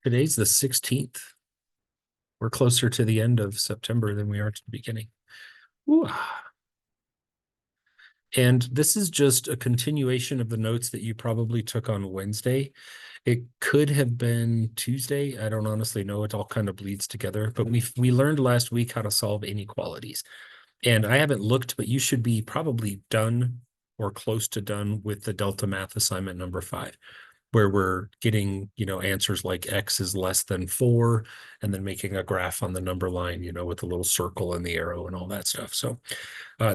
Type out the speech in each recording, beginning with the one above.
Today's the 16th. We're closer to the end of September than we are to the beginning. Ooh. And this is just a continuation of the notes that you probably took on Wednesday. It could have been Tuesday. I don't honestly know. It all kind of bleeds together. But we learned last week how to solve inequalities. And I haven't looked, but you should be probably done or close to done with the Delta Math assignment number 5, where we're getting, answers like X is less than 4, and then making a graph on the number line, with the little circle and the arrow and all that stuff. So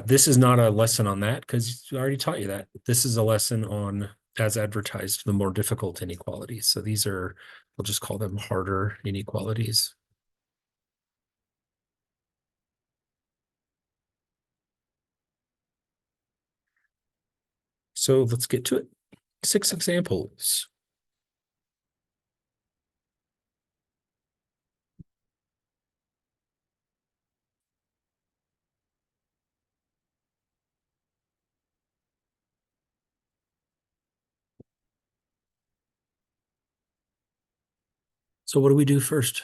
this is not a lesson on that because I already taught you that. This is a lesson on, as advertised, the more difficult inequalities. So these are, we'll just call them harder inequalities. So let's get to it. 6 examples. So what do we do first?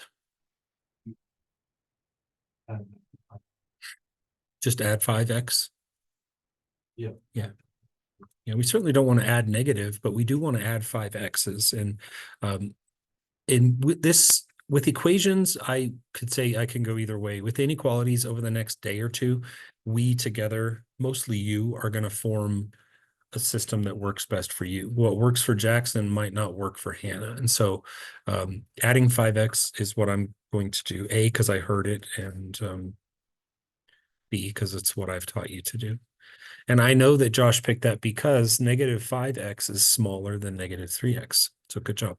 Just add 5x? Yeah. Yeah. Yeah, we certainly don't want to add negative, but we do want to add 5x's. And with equations, I could say I can go either way. With inequalities, over the next day or two, we together, mostly you, are going to form a system that works best for you. What works for Jackson might not work for Hannah. And so adding 5x is what I'm going to do. A, because I heard it, and B, because it's what I've taught you to do. And I know that Josh picked that because negative 5x is smaller than negative 3x. So good job.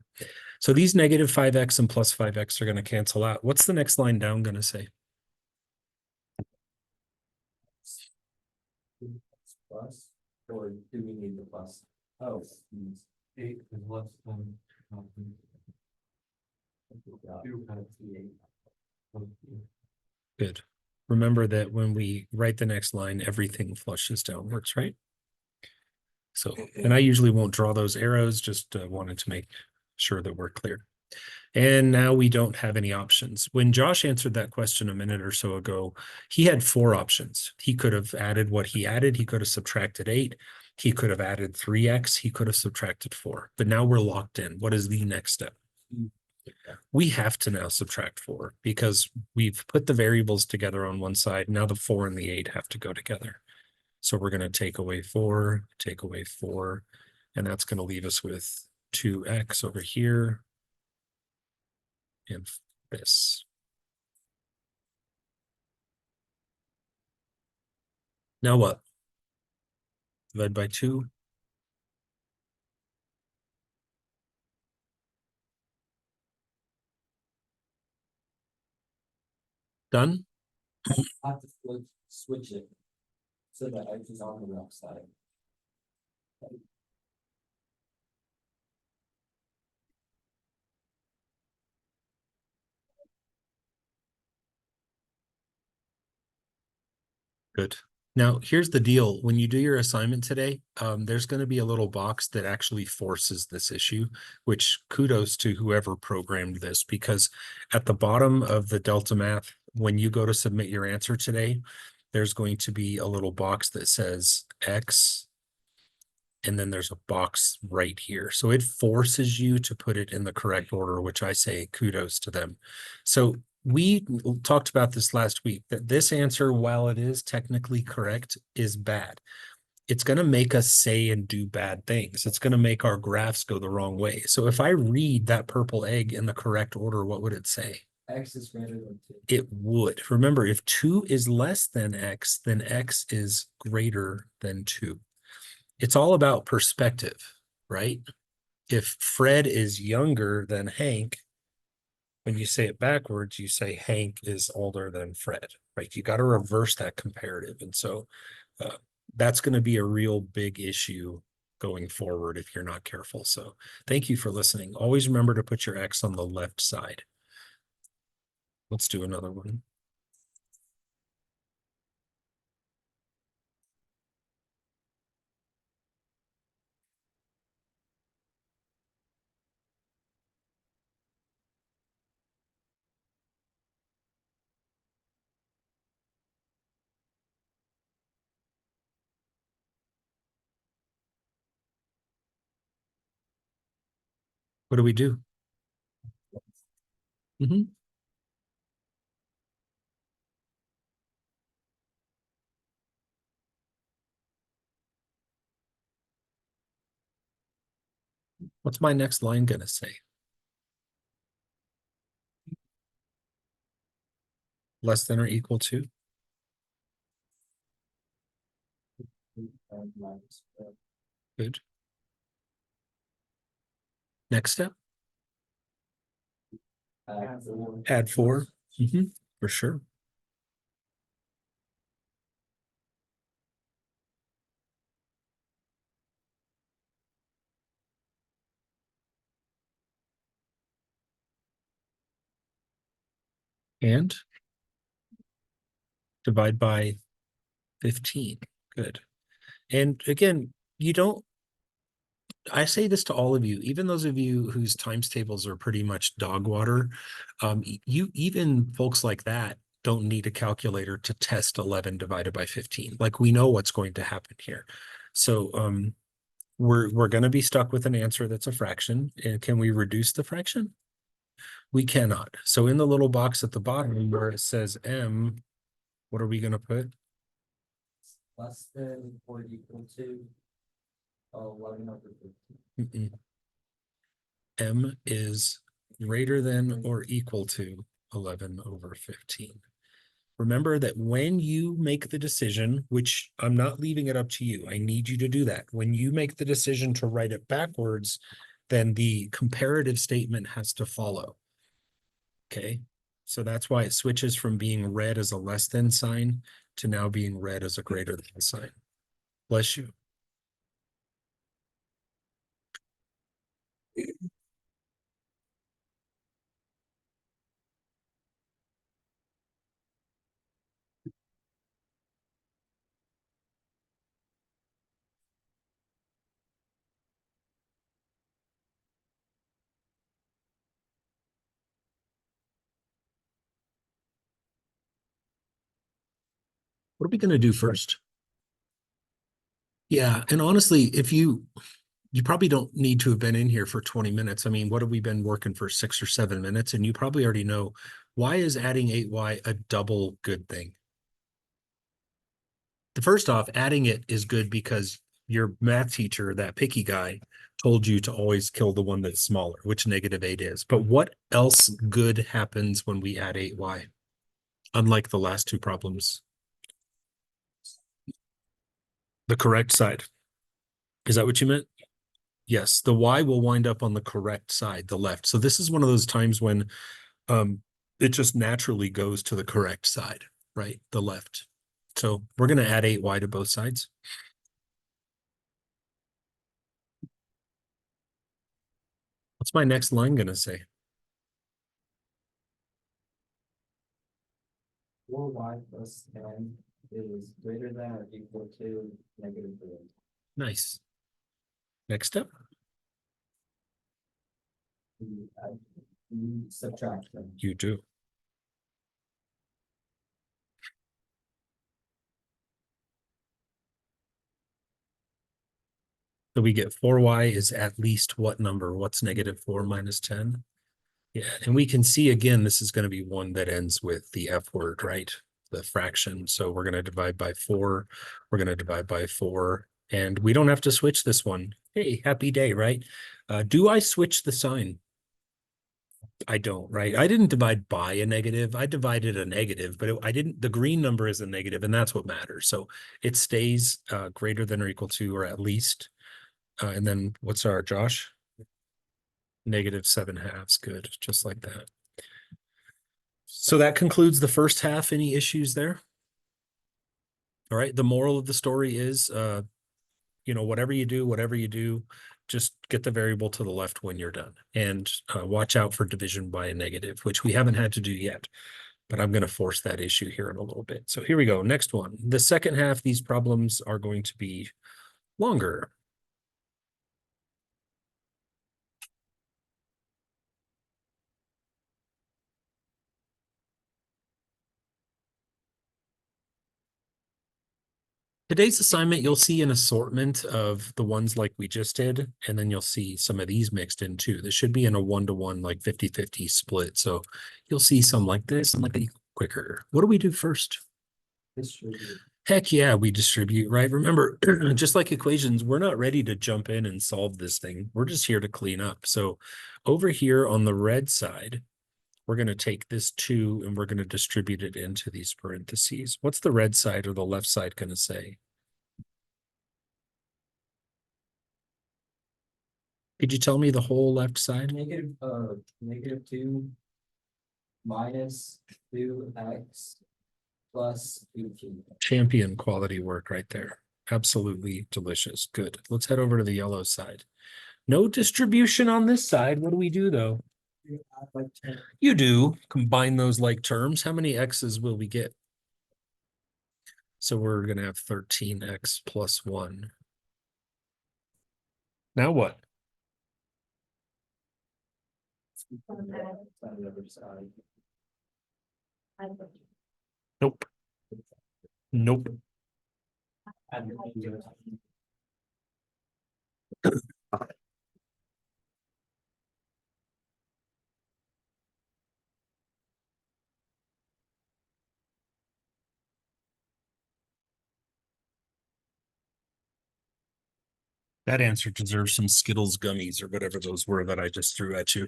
So these negative 5x and plus 5x are going to cancel out. What's the next line down going to say? Plus, or do we need the plus? Oh, 8 is less than 2 times 8. Good. Remember that when we write the next line, everything flushes downwards, right? So, and I usually won't draw those arrows, just wanted to make sure that we're clear. And now we don't have any options. When Josh answered that question a minute or so ago, he had 4 options. He could have added what he added. He could have subtracted 8. He could have added 3x. He could have subtracted 4. But now we're locked in. What is the next step? We have to now subtract 4 because we've put the variables together on one side. Now the 4 and the 8 have to go together. So we're going to take away 4, and that's going to leave us with 2x over here and this. Now what? Divide by 2. Done? I have to switch it so that X is on the left side. Good. Now, here's the deal. When you do your assignment today, there's going to be a little box that actually forces this issue, which kudos to whoever programmed this, because at the bottom of the Delta Math, when you go to submit your answer today, there's going to be a little box that says X, and then there's a box right here. So it forces you to put it in the correct order, which I say kudos to them. So we talked about this last week, that this answer, while it is technically correct, is bad. It's going to make us say and do bad things. It's going to make our graphs go the wrong way. So if I read that purple egg in the correct order, what would it say? X is greater than 2. It would. Remember, if 2 is less than X, then X is greater than 2. It's all about perspective, right? If Fred is younger than Hank, when you say it backwards, you say Hank is older than Fred, right? You got to reverse that comparative. And so that's going to be a real big issue going forward if you're not careful. So thank you for listening. Always remember to put your X on the left side. Let's do another one. What do we do? Mhm. What's my next line gonna say? Less than or equal to? And minus, Good. Next step, add four. add 4. For sure. And divide by 15. Good. And again, you don't, I say this to all of you, even those of you whose times tables are pretty much dog water, you, even folks like that, don't need a calculator to test 11 divided by 15. Like, we know what's going to happen here. So we're going to be stuck with an answer that's a fraction. And can we reduce the fraction? We cannot. So in the little box at the bottom where it says M, what are we going to put? Less than or equal to 11 over 15. M is greater than or equal to 11 over 15. Remember that when you make the decision, which I'm not leaving it up to you, I need you to do that. When you make the decision to write it backwards, then the comparative statement has to follow. Okay, so that's why it switches from being read as a less than sign to now being read as a greater than sign. Bless you. What are we going to do first? Yeah, and honestly, if you probably don't need to have been in here for 20 minutes. I mean, what have we been working for 6 or 7 minutes? And you probably already know, why is adding 8y a double good thing? The first off, adding it is good because your math teacher, that picky guy, told you to always kill the one that's smaller, which -8 is. But what else good happens when we add 8y? Unlike the last two problems. The correct side. Is that what you meant? Yes, the y will wind up on the correct side, the left. So this is one of those times when it just naturally goes to the correct side, right? The left. So we're going to add 8y to both sides. What's my next line going to say? 4y plus 10 is greater than or equal to -3. Nice. Next step. We subtract them. You do. So we get 4y is at least what number? What's -4 minus 10? Yeah, and we can see again, this is going to be one that ends with the F word, right? The fraction. So we're going to divide by 4. We're going to divide by 4. And we don't have to switch this one. Hey, happy day, right? Do I switch the sign? I don't, right? I didn't divide by a negative. I divided a negative, but I didn't, the green number is a negative, and that's what matters. So it stays greater than or equal to, or at least. And then what's our Josh? -7/2. Good, just like that. So that concludes the first half. Any issues there? All right. The moral of the story is, whatever you do, just get the variable to the left when you're done, and watch out for division by a negative, which we haven't had to do yet, but I'm going to force that issue here in a little bit. So here we go. Next one. The second half, these problems are going to be longer. Today's assignment, you'll see an assortment of the ones like we just did, and then you'll see some of these mixed in too. This should be in a 1-to-1, like 50-50 split. So you'll see some like this and like a quicker. What do we do first? Distribute. Heck yeah, we distribute, right? Remember, just like equations, we're not ready to jump in and solve this thing. We're just here to clean up. So over here on the red side, we're going to take this 2 and we're going to distribute it into these parentheses. What's the red side or the left side going to say? Could you tell me the whole left side? -2 minus 2x plus 18. Champion quality work right there. Absolutely delicious. Good. Let's head over to the yellow side. No distribution on this side. What do we do though? You do combine those like terms. How many x's will we get? So we're going to have 13x plus 1. Now what? On the other side. Nope. Nope. Add your That answer deserves some Skittles gummies or whatever those were that I just threw at you.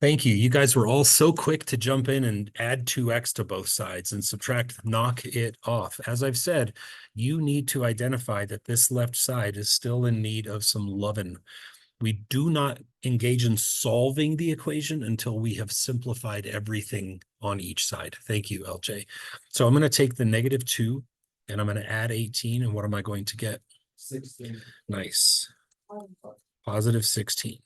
Thank you. You guys were all so quick to jump in and add 2x to both sides and subtract, knock it off. As I've said, you need to identify that this left side is still in need of some loving. We do not engage in solving the equation until we have simplified everything on each side. Thank you, LJ. So I'm going to take the -2 and I'm going to add 18. And what am I going to get? 16. Nice. Positive 16.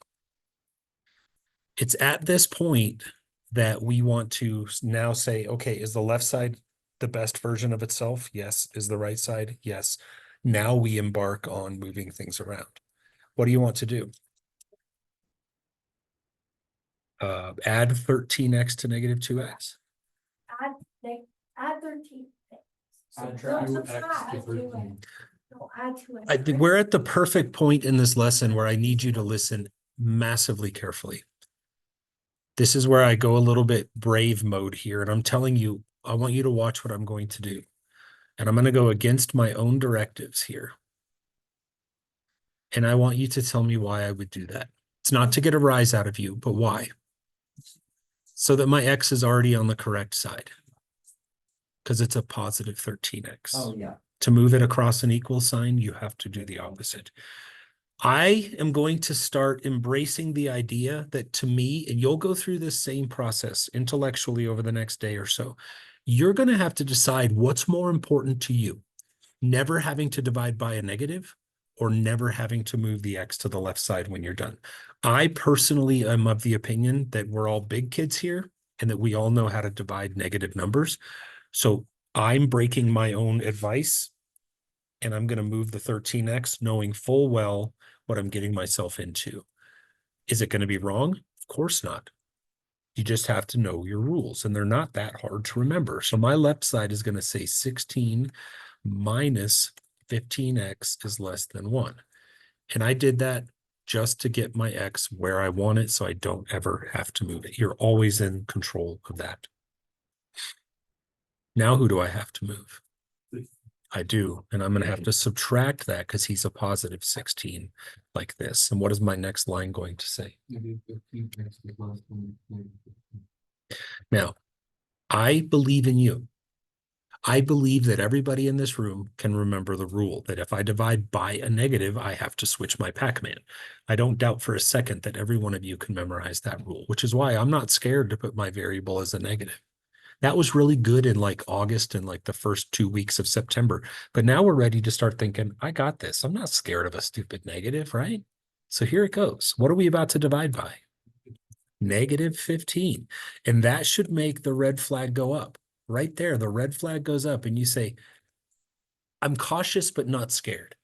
It's at this point that we want to now say, okay, is the left side the best version of itself? Yes. Is the right side? Yes. Now we embark on moving things around. What do you want to do? Add 13x to -2x. Add 13. Add Don't 2x subtract, to do 13. it. No, add to it. I think we're at the perfect point in this lesson where I need you to listen massively carefully. This is where I go a little bit brave mode here. And I'm telling you, I want you to watch what I'm going to do. And I'm going to go against my own directives here. And I want you to tell me why I would do that. It's not to get a rise out of you, but why? So that my x is already on the correct side. Because it's a positive 13x. Oh, yeah. To move it across an equal sign, you have to do the opposite. I am going to start embracing the idea that to me, and you'll go through this same process intellectually over the next day or so, you're going to have to decide what's more important to you, never having to divide by a negative or never having to move the x to the left side when you're done. I personally am of the opinion that we're all big kids here and that we all know how to divide negative numbers. So I'm breaking my own advice and I'm going to move the 13x knowing full well what I'm getting myself into. Is it going to be wrong? Of course not. You just have to know your rules and they're not that hard to remember. So my left side is going to say 16 minus 15x is less than 1. And I did that just to get my x where I want it so I don't ever have to move it. You're always in control of that. Now who do I have to move? I do. And I'm going to have to subtract that because he's a positive 16 like this. And what is my next line going to say? Now, I believe in you. I believe that everybody in this room can remember the rule that if I divide by a negative, I have to switch my Pac-Man. I don't doubt for a second that every one of you can memorize that rule, which is why I'm not scared to put my variable as a negative. That was really good in like August and like the first 2 weeks of September. But now we're ready to start thinking, I got this. I'm not scared of a stupid negative, right? So here it goes. What are we about to divide by? -15. And that should make the red flag go up. Right there, the red flag goes up and you say, I'm cautious but not scared.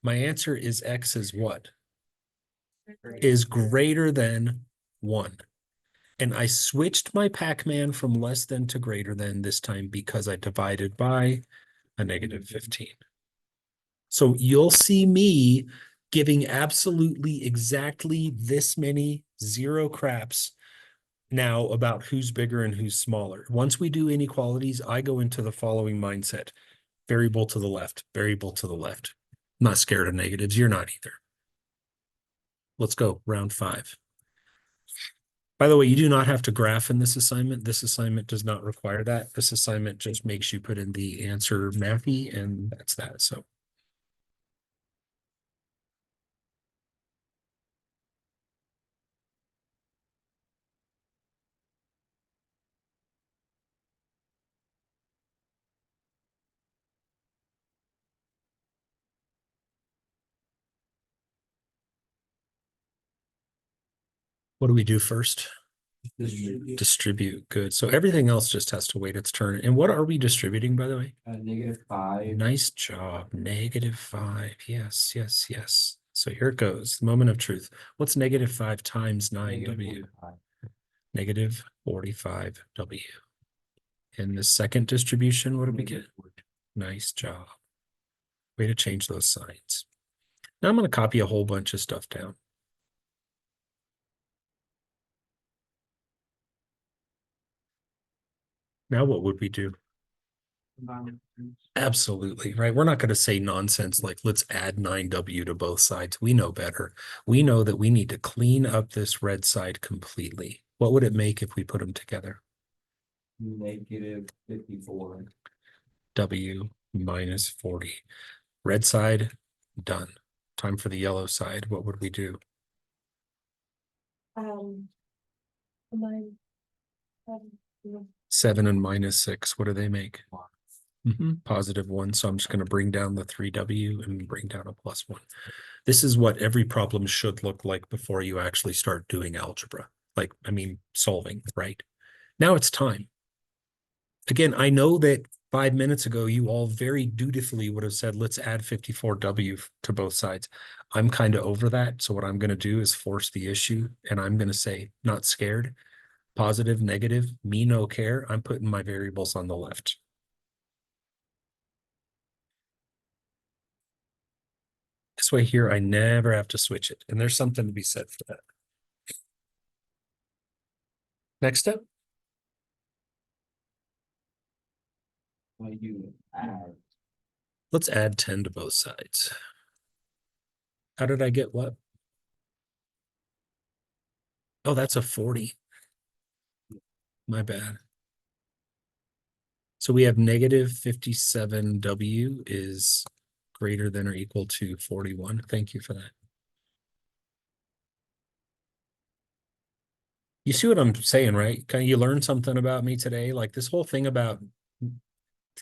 My answer is x is what? Is greater than 1. And I switched my Pac-Man from less than to greater than this time because I divided by a -15. So you'll see me giving absolutely exactly this many zero craps now about who's bigger and who's smaller. Once we do inequalities, I go into the following mindset. Variable to the left, variable to the left. I'm not scared of negatives. You're not either. Let's go, round 5. By the way, you do not have to graph in this assignment. This assignment does not require that. This assignment just makes you put in the answer mathy, and that's that. So what do we do first? Distribute. Good. So everything else just has to wait its turn. And what are we distributing, by the way? -5. Nice job. -5. Yes, yes, yes. So here it goes. The moment of truth. What's -5 times 9W? -45W. And the second distribution, what do we get? Nice job. Way to change those signs. Now I'm going to copy a whole bunch of stuff down. Now what would we do? Absolutely, right? We're not going to say nonsense like, let's add 9W to both sides. We know better. We know that we need to clean up this red side completely. What would it make if we put them together? -54. W minus 40. Red side, done. Time for the yellow side. What would we do? Um, mine, yeah. 7 and -6. What do they make? +1. So I'm just going to bring down the 3W and bring down a +1. This is what every problem should look like before you actually start doing algebra. Like, I mean, solving, right? Now it's time. Again, I know that 5 minutes ago, you all very dutifully would have said, let's add 54W to both sides. I'm kind of over that. So what I'm going to do is force the issue, and I'm going to say, not scared, positive, negative, me no care. I'm putting my variables on the left. This way here, I never have to switch it. And there's something to be said for that. Next step. You add Let's add 10 to both sides. How did I get what? Oh, that's a 40. My bad. So we have -57W is greater than or equal to 41. Thank you for that. You see what I'm saying, right? Kind of, you learned something about me today. Like this whole thing about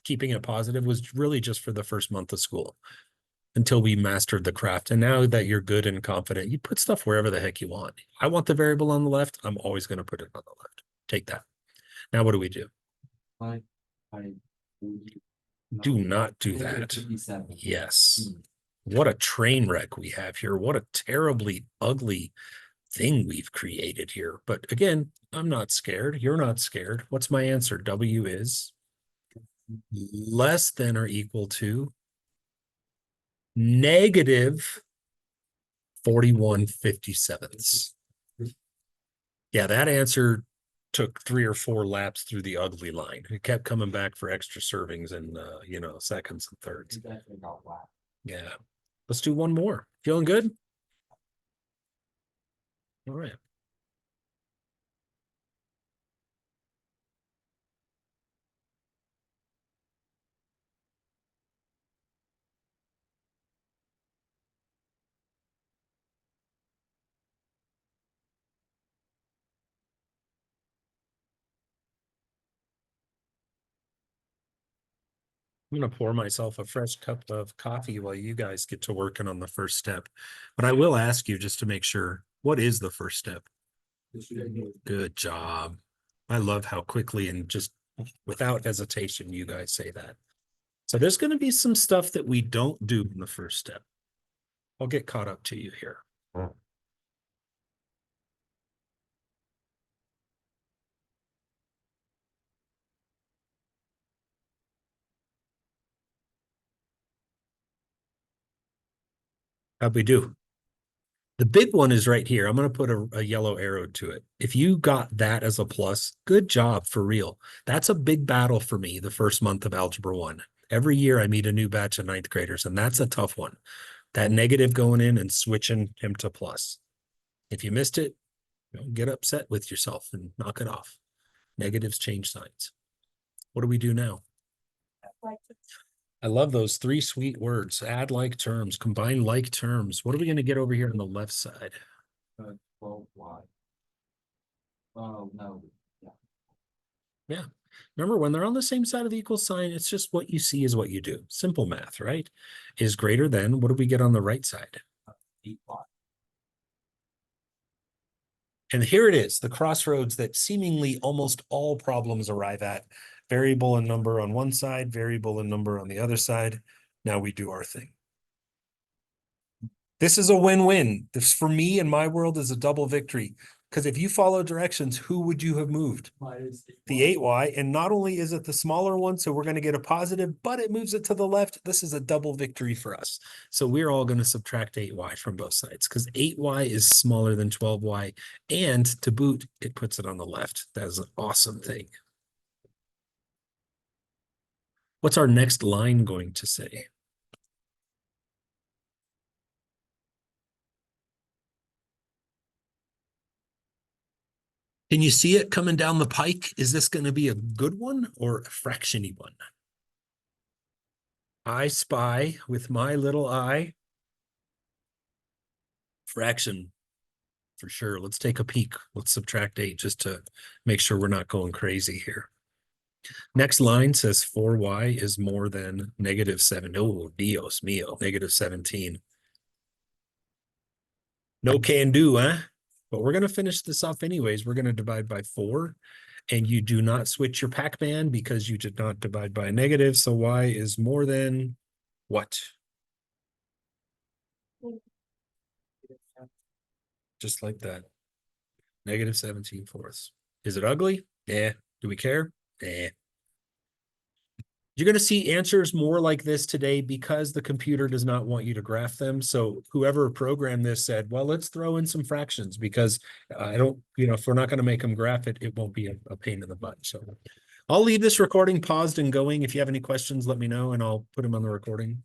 keeping it positive was really just for the first month of school until we mastered the craft. And now that you're good and confident, you put stuff wherever the heck you want. I want the variable on the left. I'm always going to put it on the left. Take that. Now, what do we do? I Do not do that. -57. Yes. What a train wreck we have here. What a terribly ugly thing we've created here. But again, I'm not scared. You're not scared. What's my answer? W is less than or equal to -41/57. Yeah, that answer took 3 or 4 laps through the ugly line. It kept coming back for extra servings and seconds and thirds. Definitely got whacked. Yeah. Let's do one more. Feeling good? All right. I'm going to pour myself a fresh cup of coffee while you guys get to working on the first step. But I will ask you just to make sure, what is the first step? Good job. I love how quickly and just without hesitation you guys say that. So there's going to be some stuff that we don't do in the first step. I'll get caught up to you here. How'd we do? The big one is right here. I'm going to put a yellow arrow to it. If you got that as a plus, good job for real. That's a big battle for me the first month of Algebra 1. Every year I meet a new batch of ninth graders, and that's a tough one. That negative going in and switching him to plus. If you missed it, get upset with yourself and knock it off. Negatives change signs. What do we do now? Like, I love those three sweet words. Add like terms, combine like terms. What are we going to get over here on the left side? 12Y. Oh, no. Yeah. Remember, when they're on the same side of the equal sign, it's just what you see is what you do. Simple math, right? Is greater than, what do we get on the right side? 8Y. And here it is, the crossroads that seemingly almost all problems arrive at. Variable and number on one side, variable and number on the other side. Now we do our thing. This is a win-win. This, for me, in my world, is a double victory. Because if you follow directions, who would you have moved? The 8Y. And not only is it the smaller one, so we're going to get a positive, but it moves it to the left. This is a double victory for us. So we're all going to subtract 8Y from both sides because 8Y is smaller than 12Y. And to boot, it puts it on the left. That is an awesome thing. What's our next line going to say? Can you see it coming down the pike? Is this going to be a good one or a fractiony one? I spy with my little eye. Fraction, for sure. Let's take a peek. Let's subtract 8 just to make sure we're not going crazy here. Next line says 4y is more than -7. Oh, Dios mío, -17. No can do, huh? But we're going to finish this off anyways. We're going to divide by 4. And you do not switch your Pac-Man because you did not divide by a negative. So y is more than what? Just like that. -17/4. Is it ugly? Yeah. Do we care? Yeah. You're going to see answers more like this today because the computer does not want you to graph them. So whoever programmed this said, well, let's throw in some fractions because I don't, if we're not going to make them graph it, it won't be a pain in the butt. So I'll leave this recording paused and going. If you have any questions, let me know and I'll put them on the recording.